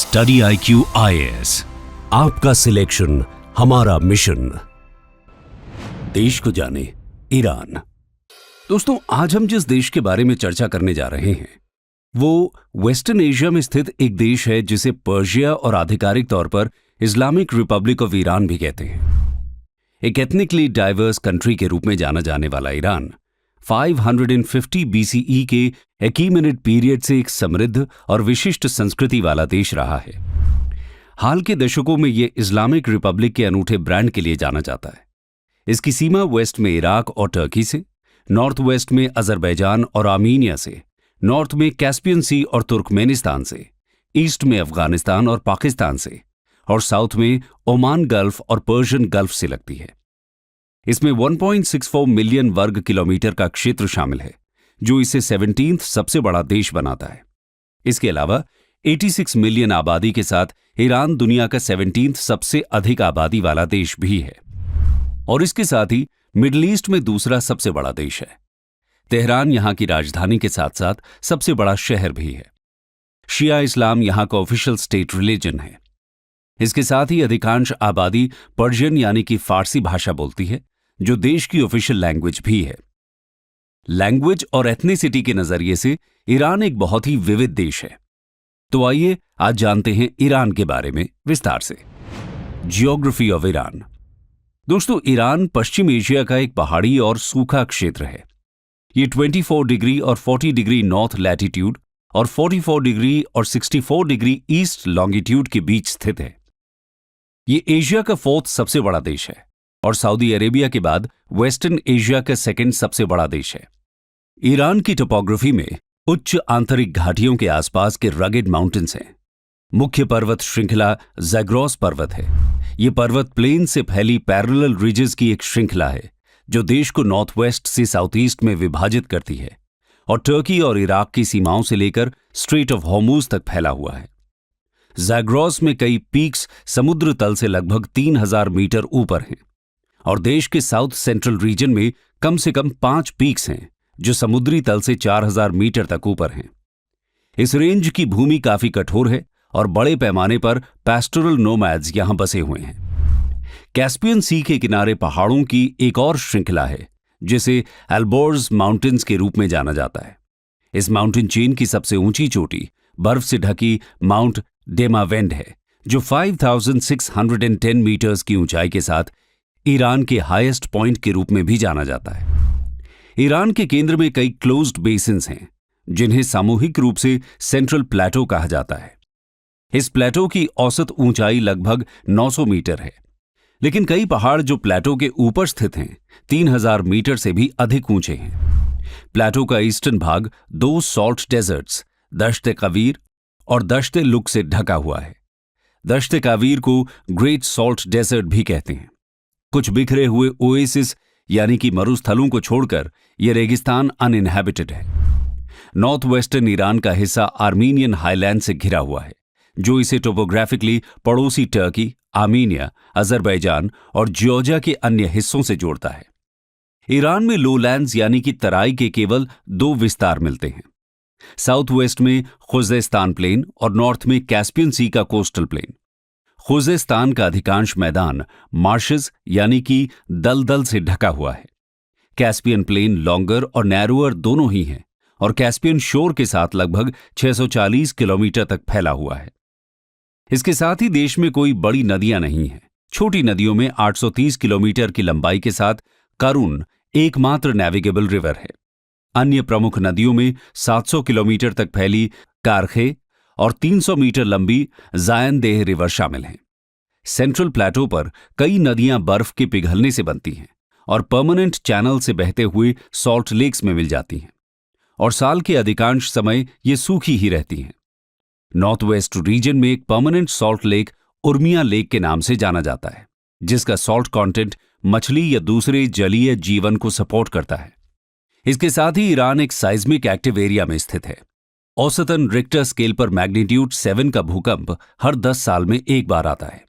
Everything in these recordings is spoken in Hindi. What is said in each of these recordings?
स्टडी IQ IAS, आपका सिलेक्शन हमारा मिशन। देश को जाने ईरान। दोस्तों, आज हम जिस देश के बारे में चर्चा करने जा रहे हैं वो वेस्टर्न एशिया में स्थित एक देश है जिसे पर्शिया और आधिकारिक तौर पर इस्लामिक रिपब्लिक ऑफ ईरान भी कहते हैं। एक एथनिकली डाइवर्स कंट्री के रूप में जाना जाने वाला ईरान 550 BCE के एकीमेनिड पीरियड से एक समृद्ध और विशिष्ट संस्कृति वाला देश रहा है। हाल के दशकों में यह इस्लामिक रिपब्लिक के अनूठे ब्रांड के लिए जाना जाता है। इसकी सीमा वेस्ट में इराक और टर्की से, नॉर्थ वेस्ट में अजरबैजान और आर्मीनिया से, नॉर्थ में कैस्पियन सी और तुर्कमेनिस्तान से, ईस्ट में अफगानिस्तान और पाकिस्तान से, और साउथ में ओमान गल्फ और पर्शियन गल्फ से लगती है। इसमें 1.64 मिलियन वर्ग किलोमीटर का क्षेत्र शामिल है, जो इसे 17th सबसे बड़ा देश बनाता है। इसके अलावा 86 मिलियन आबादी के साथ ईरान दुनिया का 17th सबसे अधिक आबादी वाला देश भी है और इसके साथ ही मिडिल ईस्ट में दूसरा सबसे बड़ा देश है। तेहरान यहां की राजधानी के साथ साथ सबसे बड़ा शहर भी है। शिया इस्लाम यहां का ऑफिशियल स्टेट रिलीजन है। इसके साथ ही अधिकांश आबादी पर्शियन यानी कि फारसी भाषा बोलती है, जो देश की ऑफिशियल लैंग्वेज भी है। लैंग्वेज और एथनिसिटी के नजरिए से ईरान एक बहुत ही विविध देश है। तो आइए आज जानते हैं ईरान के बारे में विस्तार से। Geography of Iran. दोस्तों, ईरान पश्चिम एशिया का एक पहाड़ी और सूखा क्षेत्र है। ये 24 डिग्री और 40 डिग्री नॉर्थ लैटिट्यूड और 44 डिग्री और 64 डिग्री ईस्ट लॉन्गिट्यूड के बीच स्थित है। ये एशिया का 4th सबसे बड़ा देश है और सऊदी अरेबिया के बाद वेस्टर्न एशिया का 2nd सबसे बड़ा देश है। ईरान की टोपोग्राफी में उच्च आंतरिक घाटियों के आसपास के रगेड माउंटेन्स हैं। मुख्य पर्वत श्रृंखला ज़ैग्रोस पर्वत है। ये पर्वत प्लेन से फैली पैरेलल रिजेस की एक श्रृंखला है जो देश को नॉर्थ वेस्ट से साउथ ईस्ट में विभाजित करती है और टर्की और इराक की सीमाओं से लेकर स्ट्रेट ऑफ हॉर्मुज तक फैला हुआ है। ज़ैग्रोस में कई पीक्स समुद्र तल से लगभग 3000 मीटर ऊपर हैं और देश के साउथ सेंट्रल रीजन में कम से कम 5 पीक्स हैं जो समुद्री तल से 4000 मीटर तक ऊपर हैं। इस रेंज की भूमि काफी कठोर है और बड़े पैमाने पर पैस्टोरल नोमैड्स यहां बसे हुए हैं। कैस्पियन सी के किनारे पहाड़ों की एक और श्रृंखला है जिसे एल्बोर्ज माउंटेन्स के रूप में जाना जाता है। इस माउंटेन चेन की सबसे ऊंची चोटी बर्फ से ढकी माउंट डेमावेंड है, जो 5610 मीटर्स की ऊंचाई के साथ ईरान के हाईएस्ट पॉइंट के रूप में भी जाना जाता है। ईरान के केंद्र में कई क्लोज्ड बेसिन्स हैं जिन्हें सामूहिक रूप से सेंट्रल प्लेटो कहा जाता है। इस प्लेटो की औसत ऊंचाई लगभग 900 मीटर है, लेकिन कई पहाड़ जो प्लेटो के ऊपर स्थित हैं 3000 मीटर से भी अधिक ऊंचे हैं। प्लेटो का ईस्टर्न भाग 2 सॉल्ट डेजर्ट्स दश्त कवीर और दश्त लुक से ढका हुआ है। दश्त कावीर को ग्रेट सॉल्ट डेजर्ट भी कहते हैं। कुछ बिखरे हुए ओएसिस यानी कि मरुस्थलों को छोड़कर यह रेगिस्तान अनइनहैबिटेड है। नॉर्थ वेस्टर्न ईरान का हिस्सा आर्मीनियन हाईलैंड से घिरा हुआ है, जो इसे टोपोग्राफिकली पड़ोसी टर्की, आर्मीनिया, अजरबैजान और जॉर्जिया के अन्य हिस्सों से जोड़ता है। ईरान में लोलैंड्स यानी कि तराई के केवल 2 विस्तार मिलते हैं। साउथ वेस्ट में खुजेस्तान प्लेन और नॉर्थ में कैस्पियन सी का कोस्टल प्लेन। खुजेस्तान का अधिकांश मैदान मार्शेस यानी कि दलदल से ढका हुआ है। कैस्पियन प्लेन लॉन्गर और नैरोअर दोनों ही हैं और कैस्पियन शोर के साथ लगभग 640 किलोमीटर तक फैला हुआ है। इसके साथ ही देश में कोई बड़ी नदियां नहीं हैं। छोटी नदियों में 830 किलोमीटर की लंबाई के साथ करुन एकमात्र नेविगेबल रिवर है। अन्य प्रमुख नदियों में 700 किलोमीटर तक फैली कारखे और 300 मीटर लंबी जायनदेह रिवर शामिल हैं। सेंट्रल प्लेटो पर कई नदियां बर्फ के पिघलने से बनती हैं और परमानेंट चैनल से बहते हुए सॉल्ट लेक्स में मिल जाती हैं और साल के अधिकांश समय ये सूखी ही रहती हैं। नॉर्थ वेस्ट रीजन में एक permanent salt lake Urmia lake के नाम से जाना जाता है, जिसका सॉल्ट कंटेंट मछली या दूसरे जलीय जीवन को सपोर्ट करता है। इसके साथ ही ईरान एक साइज्मिक एक्टिव एरिया में स्थित है। औसतन रिक्टर स्केल पर मैग्नीट्यूड 7 का भूकंप हर 10 साल में एक बार आता है।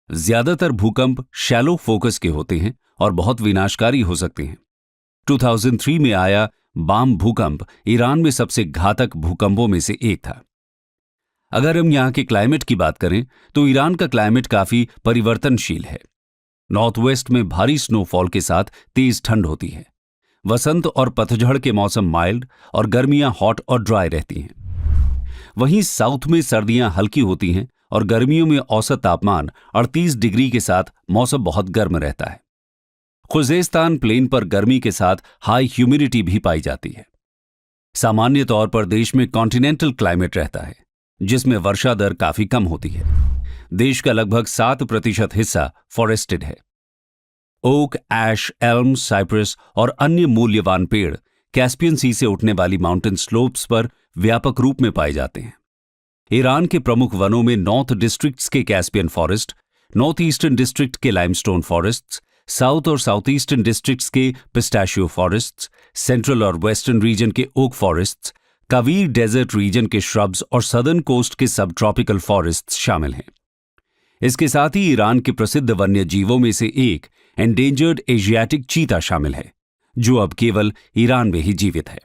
ज्यादातर भूकंप शैलो फोकस के होते हैं और बहुत विनाशकारी हो सकते हैं। 2003 में आया बाम भूकंप ईरान में सबसे घातक भूकंपों में से एक था। अगर हम यहाँ के क्लाइमेट की बात करें तो ईरान का क्लाइमेट काफी परिवर्तनशील है। नॉर्थ वेस्ट में भारी स्नोफॉल के साथ तेज ठंड होती है। वसंत और पतझड़ के मौसम माइल्ड और गर्मियां हॉट और ड्राई रहती हैं। वहीं साउथ में सर्दियां हल्की होती हैं और गर्मियों में औसत तापमान 38 डिग्री के साथ मौसम बहुत गर्म रहता है। खुजेस्तान प्लेन पर गर्मी के साथ हाई ह्यूमिडिटी भी पाई जाती है। सामान्य तौर पर देश में कॉन्टिनेंटल क्लाइमेट रहता है, जिसमें वर्षा दर काफी कम होती है। देश का लगभग 7% हिस्सा फॉरेस्टेड है। ओक, ऐश, एल्म, साइप्रस और अन्य मूल्यवान पेड़ कैस्पियन सी से उठने वाली माउंटेन स्लोप्स पर व्यापक रूप में पाए जाते हैं। ईरान के प्रमुख वनों में नॉर्थ डिस्ट्रिक्ट्स के Caspian forest, north eastern district के लाइमस्टोन फॉरेस्ट्स, साउथ और साउथ ईस्टर्न डिस्ट्रिक्ट्स के पिस्टाशियो फॉरेस्ट्स, सेंट्रल और वेस्टर्न रीजन के ओक फॉरेस्ट्स, कावीर डेजर्ट रीजन के श्रब्स और सदर्न कोस्ट के सब ट्रॉपिकल फॉरेस्ट्स शामिल हैं। इसके साथ ही ईरान के प्रसिद्ध वन्य जीवों में से एक एंडेंजर्ड एशियाटिक चीता शामिल है, जो अब केवल ईरान में ही जीवित है।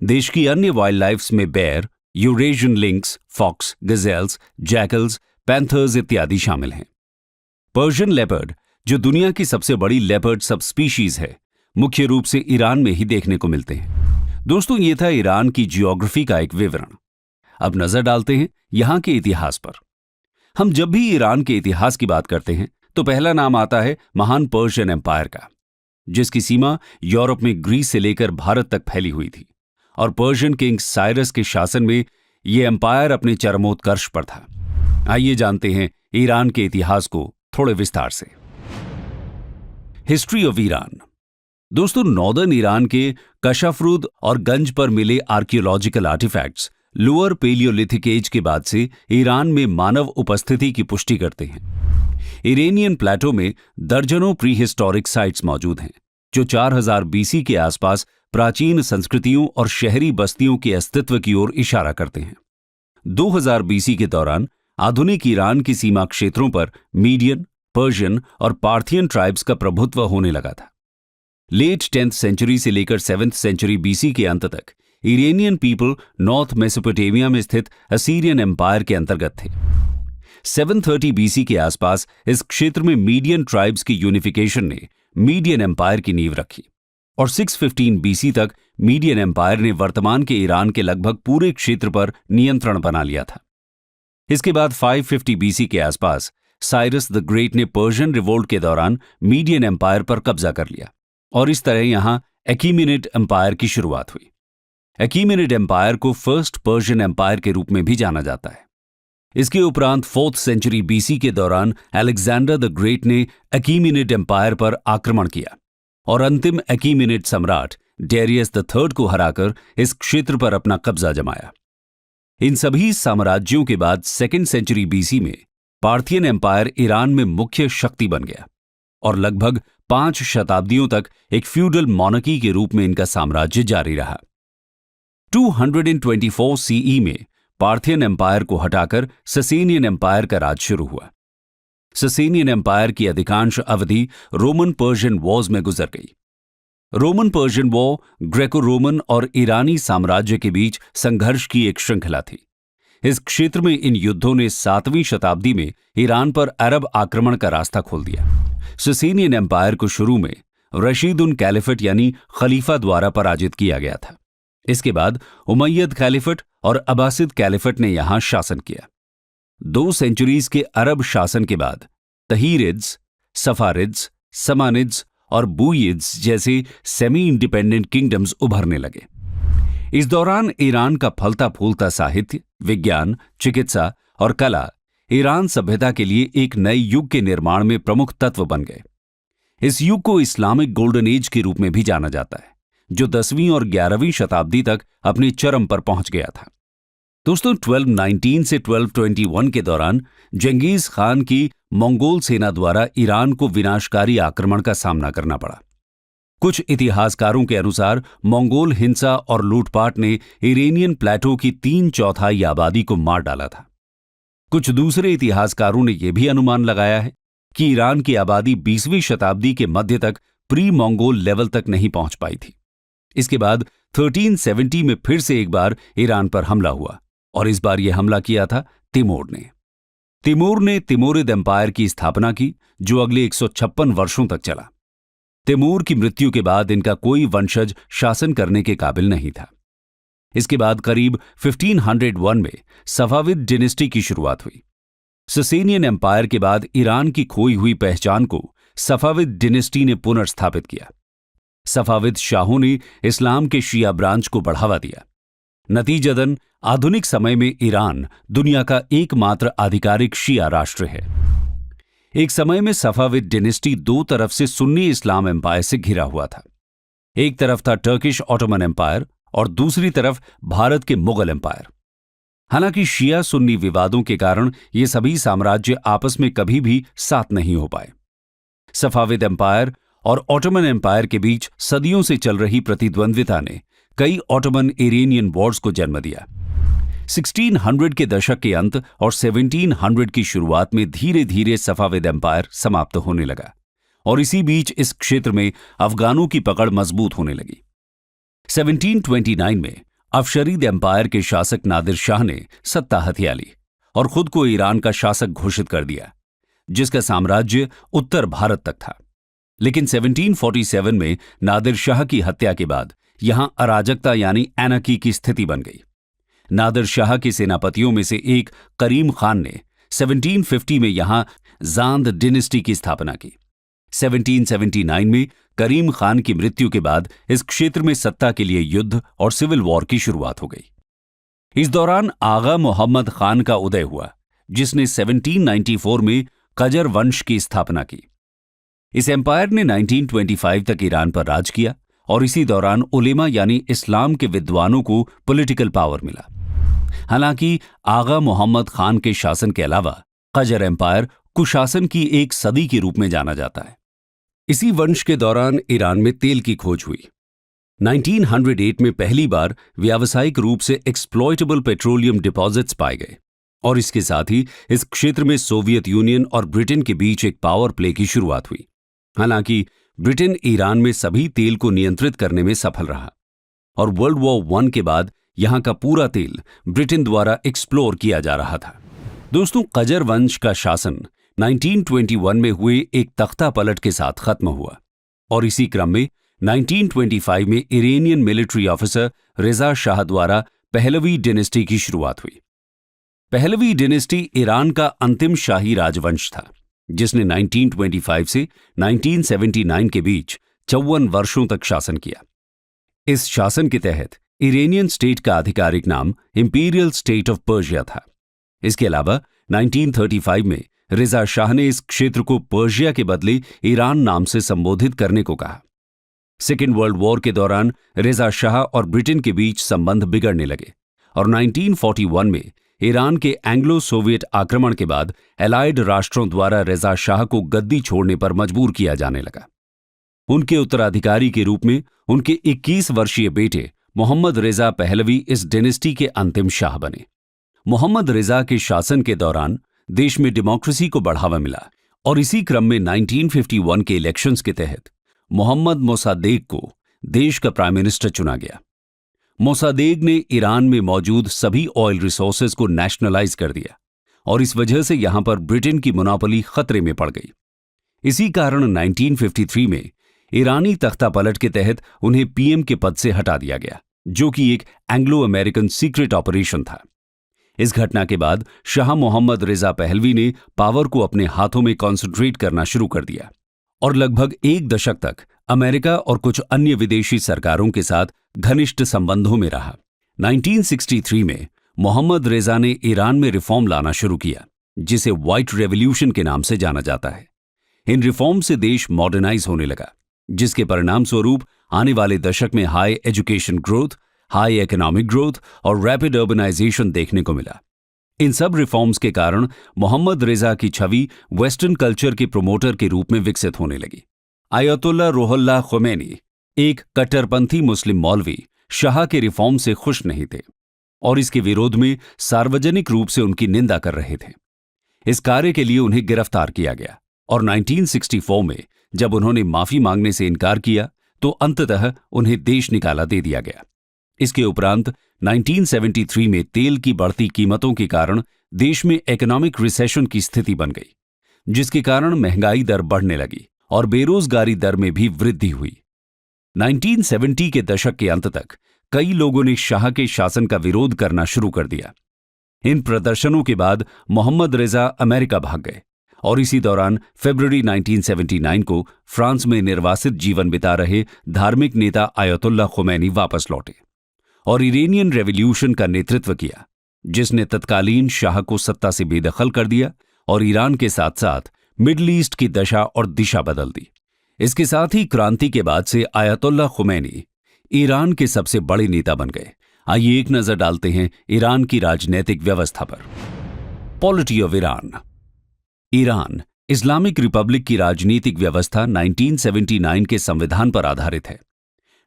देश की अन्य वाइल्ड लाइफ्स में bear, Eurasian lynx, fox, gazelles, jackals, panthers इत्यादि शामिल हैं। पर्शियन लेपर्ड, जो दुनिया की सबसे बड़ी लेपर्ड सब स्पीशीज है, मुख्य रूप से ईरान में ही देखने को मिलते हैं। दोस्तों, ये था ईरान की जियोग्राफी का एक विवरण। अब नजर डालते हैं यहां के इतिहास पर। हम जब भी ईरान के इतिहास की बात करते हैं तो पहला नाम आता है महान पर्शियन एम्पायर का, जिसकी सीमा यूरोप में ग्रीस से लेकर भारत तक फैली हुई थी और पर्शियन किंग साइरस के शासन में यह एम्पायर अपने चरमोत्कर्ष पर था। आइए जानते हैं ईरान के इतिहास को थोड़े विस्तार से। History of Iran. दोस्तों, नॉर्दर्न ईरान के कशफरुद और गंज पर मिले archaeological artifacts lower paleolithic age के बाद से ईरान में मानव उपस्थिति की पुष्टि करते हैं। इरेनियन प्लेटो में दर्जनों प्री हिस्टोरिक साइट्स मौजूद हैं, जो 4000 बीसी के आसपास प्राचीन संस्कृतियों और शहरी बस्तियों के अस्तित्व की ओर इशारा करते हैं। 2000 बीसी के दौरान आधुनिक ईरान की सीमा क्षेत्रों पर मीडियन, पर्शियन और पार्थियन ट्राइब्स का प्रभुत्व होने लगा था। लेट 10th सेंचुरी से लेकर 7th सेंचुरी बीसी के अंत तक इरेनियन पीपल नॉर्थ मेसोपोटामिया में स्थित असीरियन एम्पायर के अंतर्गत थे। 730 बीसी के आसपास इस क्षेत्र में मीडियन ट्राइब्स की यूनिफिकेशन ने मीडियन एम्पायर की नींव रखी और 615 बीसी तक मीडियन एम्पायर ने वर्तमान के ईरान के लगभग पूरे क्षेत्र पर नियंत्रण बना लिया था। इसके बाद 550 बीसी के आसपास साइरस द ग्रेट ने पर्शियन रिवोल्ट के दौरान मीडियन एम्पायर पर कब्जा कर लिया और इस तरह यहां अकीमेनिड एम्पायर की शुरुआत हुई। अकीमेनिड एम्पायर को फर्स्ट पर्शियन एम्पायर के रूप में भी जाना जाता है। इसके उपरांत 4th सेंचुरी बीसी के दौरान अलेक्जेंडर द ग्रेट ने अकीमेनिड एम्पायर पर आक्रमण किया और अंतिम अकीमेनिड सम्राट डेरियस द थर्ड को हराकर इस क्षेत्र पर अपना कब्जा जमाया। इन सभी साम्राज्यों के बाद 2nd सेंचुरी बीसी में पार्थियन एम्पायर ईरान में मुख्य शक्ति बन गया और लगभग 5 शताब्दियों तक एक फ्यूडल मॉनर्की के रूप में इनका साम्राज्य जारी रहा। 224 सीई में पार्थियन एम्पायर को हटाकर ससेनियन एम्पायर का राज शुरू हुआ। ससेनियन एम्पायर की अधिकांश अवधि रोमन पर्शियन वॉर्स में गुजर गई। Roman Persian war Greco Roman और ईरानी साम्राज्य के बीच संघर्ष की एक श्रृंखला थी। इस क्षेत्र में इन युद्धों ने 7वीं शताब्दी में ईरान पर अरब आक्रमण का रास्ता खोल दिया। ससेनियन एम्पायर को शुरू में रशीदुन कैलिफेट यानी खलीफा द्वारा पराजित किया गया था। इसके बाद उमैयद कैलिफेट और अब्बासिद कैलिफेट ने यहां शासन किया। 2 सेंचुरीज के अरब शासन के बाद तहीरिड्स, सफारिड्स, समानिड्स और बुयिड्स जैसे सेमी इंडिपेंडेंट किंगडम्स उभरने लगे। इस दौरान ईरान का फलता फूलता साहित्य, विज्ञान, चिकित्सा और कला ईरान सभ्यता के लिए एक नए युग के निर्माण में प्रमुख तत्व बन गए। इस युग को इस्लामिक गोल्डन एज के रूप में भी जाना जाता है, जो 10वीं और 11वीं शताब्दी तक अपने चरम पर पहुंच गया था। दोस्तों, 1219 से 1221 के दौरान जंगीज खान की मंगोल सेना द्वारा ईरान को विनाशकारी आक्रमण का सामना करना पड़ा। कुछ इतिहासकारों के अनुसार मंगोल हिंसा और लूटपाट ने इरेनियन प्लेटो की 3/4 आबादी को मार डाला था। कुछ दूसरे इतिहासकारों ने यह भी अनुमान लगाया है कि ईरान की आबादी 20वीं शताब्दी के मध्य तक प्री मंगोल लेवल तक नहीं पहुंच पाई थी। इसके बाद 1370 में फिर से एक बार ईरान पर हमला हुआ और इस बार यह हमला किया था तिमूर ने। तिमोरिद एम्पायर की स्थापना की, जो अगले 156 वर्षों तक चला। तिमूर की मृत्यु के बाद इनका कोई वंशज शासन करने के काबिल नहीं था। इसके बाद करीब 1501 में सफाविद डिनेस्टी की शुरुआत हुई। ससेनियन एम्पायर के बाद ईरान की खोई हुई पहचान को सफाविद डिनेस्टी ने पुनर्स्थापित किया। सफाविद शाहों ने इस्लाम के शिया ब्रांच को बढ़ावा दिया। नतीजतन आधुनिक समय में ईरान दुनिया का एकमात्र आधिकारिक शिया राष्ट्र है। एक समय में सफाविद डिनेस्टी दो तरफ से सुन्नी इस्लाम एम्पायर से घिरा हुआ था। एक तरफ था टर्किश ऑटोमन एम्पायर और दूसरी तरफ भारत के मुगल एम्पायर। हालांकि शिया सुन्नी विवादों के कारण ये सभी साम्राज्य आपस में कभी भी साथ नहीं हो पाए। सफाविद एम्पायर और ऑटोमन एम्पायर के बीच सदियों से चल रही प्रतिद्वंद्विता ने कई ऑटोमन इरेनियन वॉर्स को जन्म दिया। 1600 के दशक के अंत और 1700 की शुरुआत में धीरे धीरे सफाविद एम्पायर समाप्त होने लगा और इसी बीच इस क्षेत्र में अफगानों की पकड़ मजबूत होने लगी। 1729 में अफशरीद एम्पायर के शासक नादिर शाह ने सत्ता हथिया ली और खुद को ईरान का शासक घोषित कर दिया, जिसका साम्राज्य उत्तर भारत तक था। लेकिन 1747 में नादिर शाह की हत्या के बाद यहां अराजकता यानी एनार्की की स्थिति बन गई। नादिर शाह के सेनापतियों में से एक करीम खान ने 1750 में यहां जांद डिनेस्टी की स्थापना की। 1779 में करीम खान की मृत्यु के बाद इस क्षेत्र में सत्ता के लिए युद्ध और सिविल वॉर की शुरुआत हो गई। इस दौरान आगा मोहम्मद खान का उदय हुआ, जिसने 1794 में कजर वंश की स्थापना की। इस एम्पायर ने 1925 तक ईरान पर राज किया और इसी दौरान उलेमा यानी इस्लाम के विद्वानों को पॉलिटिकल पावर मिला। हालांकि आगा मोहम्मद खान के शासन के अलावा कजर एम्पायर कुशासन की एक सदी के रूप में जाना जाता है। इसी वंश के दौरान ईरान में तेल की खोज हुई। 1908 में पहली बार व्यावसायिक रूप से एक्सप्लॉयटेबल पेट्रोलियम डिपॉजिट्स पाए गए और इसके साथ ही इस क्षेत्र में सोवियत यूनियन और ब्रिटेन के बीच एक पावर प्ले की शुरुआत हुई। हालांकि ब्रिटेन ईरान में सभी तेल को नियंत्रित करने में सफल रहा और वर्ल्ड वॉर I के बाद यहां का पूरा तेल ब्रिटेन द्वारा एक्सप्लोर किया जा रहा था। दोस्तों, कजर वंश का शासन 1921 में हुए एक तख्ता पलट के साथ खत्म हुआ और इसी क्रम में 1925 में इरानियन मिलिट्री ऑफिसर रिजा शाह द्वारा पहलवी डिनेस्टी की शुरुआत हुई। पहलवी डिनेस्टी ईरान का अंतिम शाही राजवंश था, जिसने 1925 से 1979 के बीच 54 वर्षों तक शासन किया। इस शासन के तहत इरानियन स्टेट का आधिकारिक नाम इंपीरियल स्टेट ऑफ पर्शिया था। इसके अलावा 1935 में रिजा शाह ने इस क्षेत्र को पर्शिया के बदले ईरान नाम से संबोधित करने को कहा। सेकेंड वर्ल्ड वॉर के दौरान रिजा शाह और ब्रिटेन के बीच संबंध बिगड़ने लगे और 1941 में ईरान के एंग्लो सोवियत आक्रमण के बाद एलाइड राष्ट्रों द्वारा रिजा शाह को गद्दी छोड़ने पर मजबूर किया जाने लगा। उनके उत्तराधिकारी के रूप में उनके 21 वर्षीय बेटे मोहम्मद रिजा पहलवी इस डिनेस्टी के अंतिम शाह बने। मोहम्मद रिजा के शासन के दौरान देश में डेमोक्रेसी को बढ़ावा मिला और इसी क्रम में 1951 के इलेक्शंस के तहत मोहम्मद मोसादेक को देश का प्राइम मिनिस्टर चुना गया। मोसादेक ने ईरान में मौजूद सभी ऑयल रिसोर्सेज को नेशनलाइज कर दिया और इस वजह से यहां पर ब्रिटेन की मोनोपोली खतरे में पड़ गई। इसी कारण 1953 में ईरानी तख्ता पलट के तहत उन्हें पीएम के पद से हटा दिया गया, जो कि एक एंग्लो अमेरिकन सीक्रेट ऑपरेशन था। इस घटना के बाद शाह मोहम्मद रिजा पहलवी ने पावर को अपने हाथों में कॉन्सेंट्रेट करना शुरू कर दिया और लगभग एक दशक तक अमेरिका और कुछ अन्य विदेशी सरकारों के साथ घनिष्ठ संबंधों में रहा। 1963 में मोहम्मद रिजा ने ईरान में रिफॉर्म लाना शुरू किया, जिसे व्हाइट रेवोल्यूशन के नाम से जाना जाता है। इन रिफॉर्म से देश मॉडर्नाइज होने लगा, जिसके परिणाम स्वरूप आने वाले दशक में high education growth, high economic growth और रैपिड अर्बनाइजेशन देखने को मिला। इन सब रिफॉर्म्स के कारण मोहम्मद रिजा की छवि वेस्टर्न कल्चर के प्रोमोटर के रूप में विकसित होने लगी। आयतुल्लाह रूहुल्लाह खुमैनी, एक कट्टरपंथी मुस्लिम मौलवी, शाह के रिफॉर्म से खुश नहीं थे और इसके विरोध में सार्वजनिक रूप से उनकी निंदा कर रहे थे। इस कार्य के लिए उन्हें गिरफ्तार किया गया और 1964 में जब उन्होंने माफी मांगने से इनकार किया तो अंततः उन्हें देश निकाला दे दिया गया। इसके उपरांत 1973 में तेल की बढ़ती कीमतों के कारण देश में इकोनॉमिक रिसेशन की स्थिति बन गई, जिसके कारण महंगाई दर बढ़ने लगी और बेरोजगारी दर में भी वृद्धि हुई। 1970 के दशक के अंत तक कई लोगों ने शाह के शासन का विरोध करना शुरू कर दिया। इन प्रदर्शनों के बाद मोहम्मद रेजा अमेरिका भाग गए और इसी दौरान फरवरी 1979 को फ्रांस में निर्वासित जीवन बिता रहे धार्मिक नेता आयतुल्ला खुमैनी वापस लौटे और इरानियन रेवोल्यूशन का नेतृत्व किया, जिसने तत्कालीन शाह को सत्ता से बेदखल कर दिया और ईरान के साथ साथ मिडिल ईस्ट की दशा और दिशा बदल दी। इसके साथ ही क्रांति के बाद से आयतुल्ला खुमैनी ईरान के सबसे बड़े नेता बन गए। आइए एक नजर डालते हैं ईरान की राजनीतिक व्यवस्था पर। Polity of Iran. Iran Islamic Republic की राजनीतिक व्यवस्था 1979 के संविधान पर आधारित है।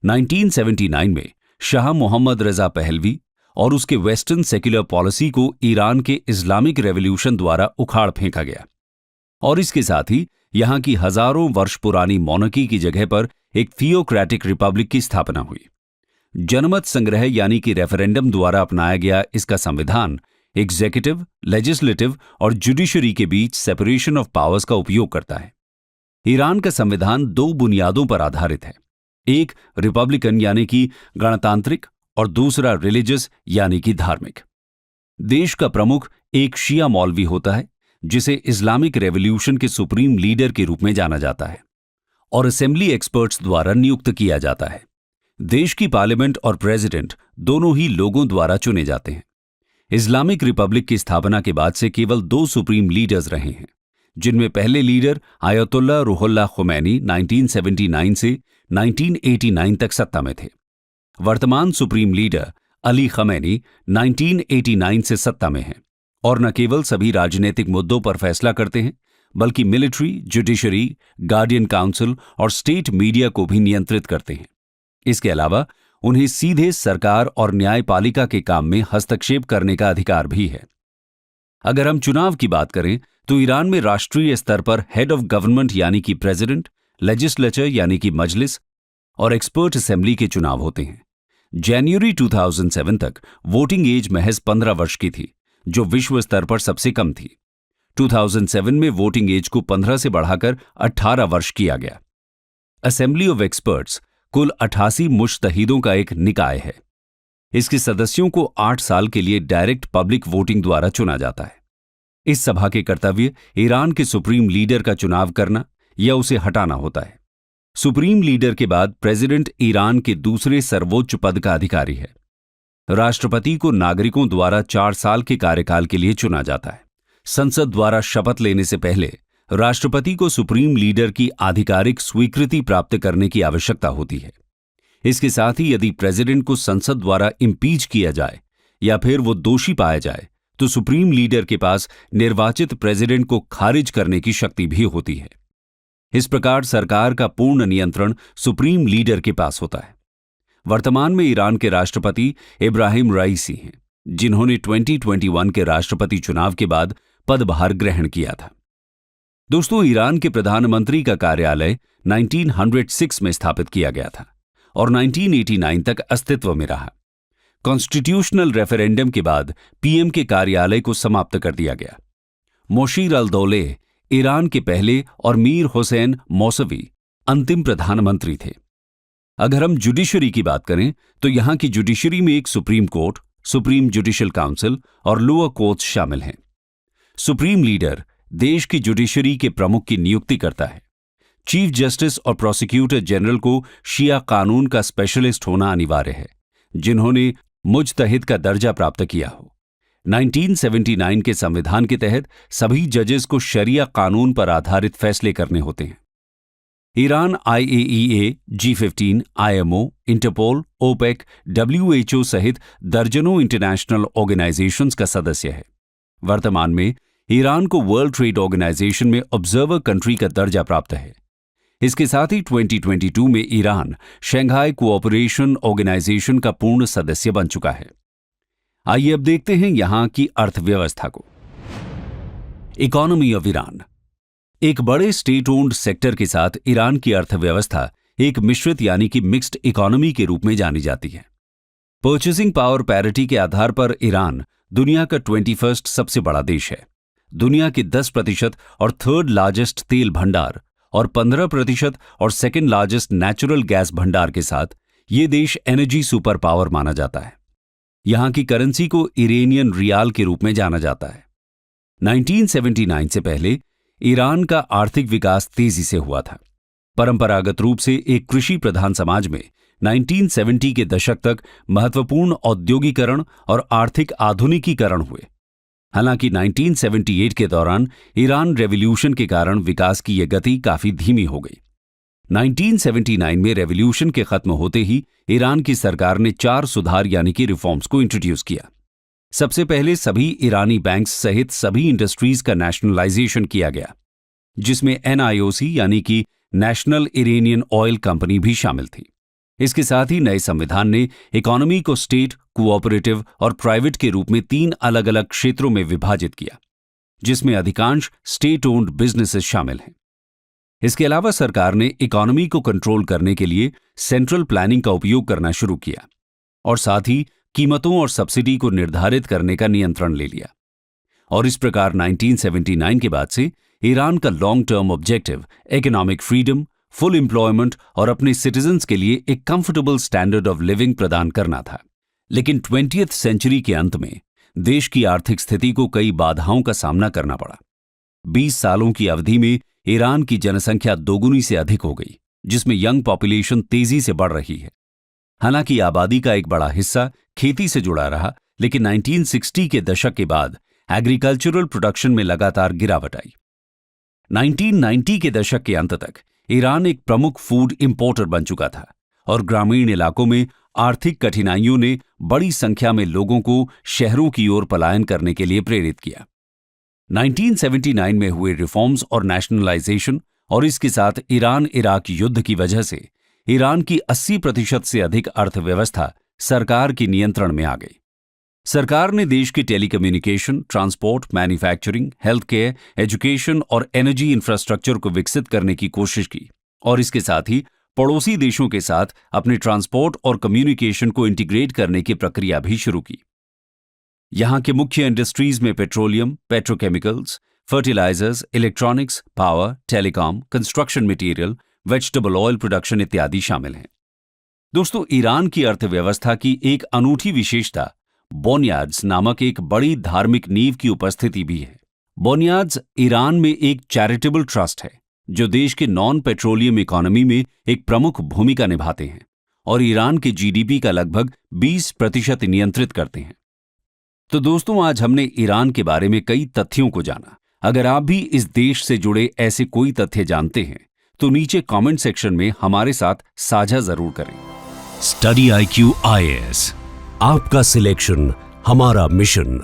1979 में शाह मोहम्मद रजा पहलवी और उसके वेस्टर्न सेक्युलर पॉलिसी को ईरान के इस्लामिक रेवोल्यूशन द्वारा उखाड़ फेंका गया और इसके साथ ही यहां की हजारों वर्ष पुरानी मोनार्की की जगह पर एक थियोक्रेटिक रिपब्लिक की स्थापना हुई। जनमत संग्रह यानी कि रेफरेंडम द्वारा अपनाया गया इसका संविधान एग्जीक्यूटिव, लेजिस्लेटिव और जुडिशरी के बीच सेपरेशन ऑफ पावर्स का उपयोग करता है। ईरान का संविधान दो बुनियादों पर आधारित है, एक रिपब्लिकन यानी कि गणतांत्रिक और दूसरा रिलीजियस यानी कि धार्मिक। देश का प्रमुख एक शिया मौलवी होता है जिसे इस्लामिक रेवोल्यूशन के सुप्रीम लीडर के रूप में जाना जाता है और असेंबली एक्सपर्ट्स द्वारा नियुक्त किया जाता है। देश की पार्लियामेंट और प्रेसिडेंट दोनों ही लोगों द्वारा चुने जाते हैं। इस्लामिक रिपब्लिक की स्थापना के बाद से केवल दो सुप्रीम लीडर्स रहे हैं, जिनमें पहले लीडर आयतुल्ला रुहुल्लाह खुमैनी 1979 से 1989 तक सत्ता में थे। वर्तमान सुप्रीम लीडर अली खमैनी 1989 से सत्ता में हैं और न केवल सभी राजनीतिक मुद्दों पर फैसला करते हैं, बल्कि मिलिट्री, जुडिशरी, गार्डियन काउंसिल और स्टेट मीडिया को भी नियंत्रित करते हैं। इसके अलावा उन्हें सीधे सरकार और न्यायपालिका के काम में हस्तक्षेप करने का अधिकार भी है। अगर हम चुनाव की बात करें तो ईरान में राष्ट्रीय स्तर पर हेड ऑफ गवर्नमेंट यानी कि प्रेसिडेंट, लेजिस्लेचर यानी कि मजलिस और एक्सपर्ट असेंबली के चुनाव होते हैं। जनवरी 2007 तक वोटिंग एज महज 15 वर्ष की थी, जो विश्व स्तर पर सबसे कम थी। 2007 में वोटिंग एज को 15 से बढ़ाकर 18 वर्ष किया गया। असेंबली ऑफ एक्सपर्ट्स कुल 88 मुज्तहिदों का एक निकाय है। इसके सदस्यों को 8 साल के लिए डायरेक्ट पब्लिक वोटिंग द्वारा चुना जाता है। इस सभा के कर्तव्य ईरान के सुप्रीम लीडर का चुनाव करना या उसे हटाना होता है। सुप्रीम लीडर के बाद प्रेसिडेंट ईरान के दूसरे सर्वोच्च पद का अधिकारी है। राष्ट्रपति को नागरिकों द्वारा 4 साल के कार्यकाल के लिए चुना जाता है। संसद द्वारा शपथ लेने से पहले राष्ट्रपति को सुप्रीम लीडर की आधिकारिक स्वीकृति प्राप्त करने की आवश्यकता होती है। इसके साथ ही यदि प्रेसिडेंट को संसद द्वारा इम्पीच किया जाए या फिर वो दोषी पाया जाए तो सुप्रीम लीडर के पास निर्वाचित प्रेसिडेंट को खारिज करने की शक्ति भी होती है। इस प्रकार सरकार का पूर्ण नियंत्रण सुप्रीम लीडर के पास होता है। वर्तमान में ईरान के राष्ट्रपति इब्राहिम राइसी हैं, जिन्होंने 2021 के राष्ट्रपति चुनाव के बाद पदभार ग्रहण किया था। दोस्तों, ईरान के प्रधानमंत्री का कार्यालय 1906 में स्थापित किया गया था और 1989 तक अस्तित्व में रहा। कॉन्स्टिट्यूशनल रेफरेंडम के बाद पीएम के कार्यालय को समाप्त कर दिया गया। मोशीर अल-दौलेह ईरान के पहले और मीर हुसैन मौसवी अंतिम प्रधानमंत्री थे। अगर हम जुडिशरी की बात करें तो यहां की जुडिशरी में एक supreme court, supreme judicial council और लोअर कोर्ट्स शामिल हैं। सुप्रीम लीडर देश की जुडिशरी के प्रमुख की नियुक्ति करता है। चीफ जस्टिस और प्रोसिक्यूटर जनरल को शिया कानून का स्पेशलिस्ट होना अनिवार्य है, जिन्होंने मुज्तहिद का दर्जा प्राप्त किया हो। 1979 के संविधान के तहत सभी जजेस को शरिया कानून पर आधारित फैसले करने होते हैं। Iran IAEA, G15, IMO, Interpol, OPEC, WHO सहित दर्जनों इंटरनेशनल ऑर्गेनाइजेशंस का सदस्य है। वर्तमान में ईरान को वर्ल्ड ट्रेड ऑर्गेनाइजेशन में ऑब्जर्वर कंट्री का दर्जा प्राप्त है। इसके साथ ही 2022 में ईरान शंघाई कोऑपरेशन ऑर्गेनाइजेशन का पूर्ण सदस्य बन चुका है। आइए अब देखते हैं यहां की अर्थव्यवस्था को। Economy of Iran. एक बड़े स्टेट ओन्ड सेक्टर के साथ ईरान की अर्थव्यवस्था एक मिश्रित यानी कि मिक्स्ड इकोनॉमी के रूप में जानी जाती है। परचेसिंग पावर पैरिटी के आधार पर ईरान दुनिया का 21st सबसे बड़ा देश है। दुनिया के 10% और थर्ड लार्जेस्ट तेल भंडार और 15% और सेकेंड लार्जेस्ट नेचुरल गैस भंडार के साथ ये देश एनर्जी सुपर पावर माना जाता है। यहां की करेंसी को इरानियन रियाल के रूप में जाना जाता है। 1979 से पहले ईरान का आर्थिक विकास तेजी से हुआ था। परंपरागत रूप से एक कृषि प्रधान समाज में 1970 के दशक तक महत्वपूर्ण औद्योगिकरण और आर्थिक आधुनिकीकरण हुए। हालांकि 1978 के दौरान ईरान रेवोल्यूशन के कारण विकास की यह गति काफी धीमी हो गई। 1979 में रेवोल्यूशन के खत्म होते ही ईरान की सरकार ने 4 सुधार यानी कि रिफॉर्म्स को इंट्रोड्यूस किया। सबसे पहले सभी ईरानी बैंक्स सहित सभी इंडस्ट्रीज का नेशनलाइजेशन किया गया, जिसमें NIOC यानी कि नेशनल इरानियन ऑयल कंपनी भी शामिल थी। इसके साथ ही नए संविधान ने इकोनॉमी को स्टेट, कोऑपरेटिव और प्राइवेट के रूप में 3 अलग अलग क्षेत्रों में विभाजित किया, जिसमें अधिकांश स्टेट ओन्ड बिजनेसेस शामिल हैं। इसके अलावा सरकार ने इकोनॉमी को कंट्रोल करने के लिए सेंट्रल प्लानिंग का उपयोग करना शुरू किया और साथ ही कीमतों और सब्सिडी को निर्धारित करने का नियंत्रण ले लिया। और इस प्रकार 1979 के बाद से ईरान का long term objective economic freedom, full employment और अपने सिटीजन्स के लिए एक कंफर्टेबल स्टैंडर्ड ऑफ लिविंग प्रदान करना था। लेकिन 20th सेंचुरी के अंत में देश की आर्थिक स्थिति को कई बाधाओं का सामना करना पड़ा। 20 सालों की अवधि में ईरान की जनसंख्या दोगुनी से अधिक हो गई, जिसमें यंग पॉपुलेशन तेजी से बढ़ रही है। हालांकि आबादी का एक बड़ा हिस्सा खेती से जुड़ा रहा, लेकिन 1960 के दशक के बाद एग्रीकल्चरल प्रोडक्शन में लगातार गिरावट आई। 1990 के दशक के अंत तक ईरान एक प्रमुख फूड इंपोर्टर बन चुका था और ग्रामीण इलाकों में आर्थिक कठिनाइयों ने बड़ी संख्या में लोगों को शहरों की ओर पलायन करने के लिए प्रेरित किया। 1979 में हुए रिफॉर्म्स और नेशनलाइजेशन और इसके साथ ईरान इराक युद्ध की वजह से ईरान की 80% से अधिक अर्थव्यवस्था सरकार के नियंत्रण में आ गई। सरकार ने देश की telecommunication, transport, manufacturing, health care, education और एनर्जी इंफ्रास्ट्रक्चर को विकसित करने की कोशिश की और इसके साथ ही पड़ोसी देशों के साथ अपने ट्रांसपोर्ट और कम्युनिकेशन को इंटीग्रेट करने की प्रक्रिया भी शुरू की। यहां के मुख्य इंडस्ट्रीज में petroleum, petrochemicals, fertilisers, electronics, power, telecom, construction material, vegetable oil production इत्यादि शामिल हैं। दोस्तों, ईरान की अर्थव्यवस्था की एक अनूठी विशेषता बोनयार्ड्स नामक एक बड़ी धार्मिक नींव की उपस्थिति भी है। बोनयार्ड्स ईरान में एक चैरिटेबल ट्रस्ट है जो देश के नॉन पेट्रोलियम इकोनॉमी में एक प्रमुख भूमिका निभाते हैं और ईरान के GDP का लगभग 20% नियंत्रित करते हैं। तो दोस्तों, आज हमने ईरान के बारे में कई तथ्यों को जाना। अगर आप भी इस देश से जुड़े ऐसे कोई तथ्य जानते हैं तो नीचे कमेंट सेक्शन में हमारे साथ साझा जरूर करें। स्टडी IQ IAS, आपका सिलेक्शन हमारा मिशन।